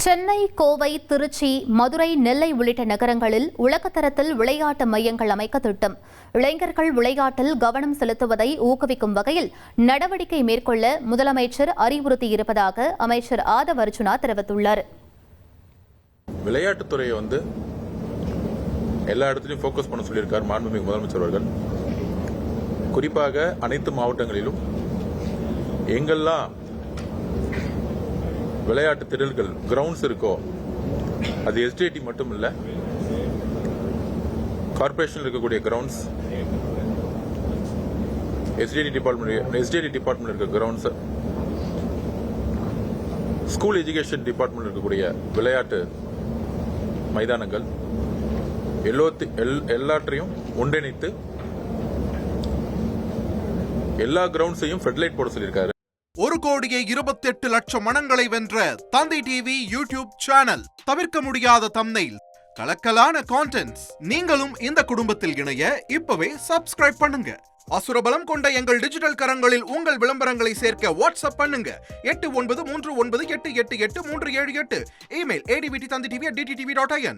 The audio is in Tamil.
சென்னை, கோவை, திருச்சி, மதுரை, நெல்லை உள்ளிட்ட நகரங்களில் உலகத்தரத்தில் விளையாட்டு மையங்கள் அமைக்க திட்டம். இளைஞர்கள் விளையாட்டில் கவனம் செலுத்துவதை ஊக்குவிக்கும் வகையில் நடவடிக்கை மேற்கொள்ள முதலமைச்சர் அறிவுறுத்தியிருப்பதாக அமைச்சர் ஆதவ் அர்ஜுனா தெரிவித்துள்ளார். விளையாட்டுத்துறையை எல்லா இடத்துலையும் ஃபோக்கஸ் பண்ண சொல்லியிருக்கார் மாண்புமிகு முதலமைச்சர் அவர்கள். குறிப்பாக அனைத்து மாவட்டங்களிலும் எங்கெல்லாம் விளையாட்டு திடல்கள் கிரவுண்ட்ஸ் இருக்கோ, அது எஸ்டிடி மட்டும் இல்ல, கார்பரேஷன் இருக்கக்கூடிய கிரவுண்ட்ஸ், எஸ்டிடி டிபார்ட்மெண்ட் இருக்க கிரவுண்ட்ஸ், ஸ்கூல் எஜுகேஷன் டிபார்ட்மெண்ட் இருக்கக்கூடிய விளையாட்டு மைதானங்கள் எல்லாற்றையும் ஒன்றிணைத்து எல்லா கிரவுண்ட்ஸையும் ஃபெட்லைட் போட சொல்லியிருக்காரு. 1,28,00,000 மனங்களை வென்ற தந்தி டிவி யூடியூப் சேனல். தவிர்க்க முடியாத தம்ப்நெயில், கலக்கலான கான்டென்ட்ஸ். நீங்களும் இந்த குடும்பத்தில் இணைய இப்பவே சப்ஸ்கிரைப் பண்ணுங்க. அசுரபலம் கொண்ட எங்கள் டிஜிட்டல் கரங்களில் உங்கள் விளம்பரங்களை சேர்க்க வாட்ஸ்அப் பண்ணுங்க. 893988883778. Email advtthanditv@dttv.in.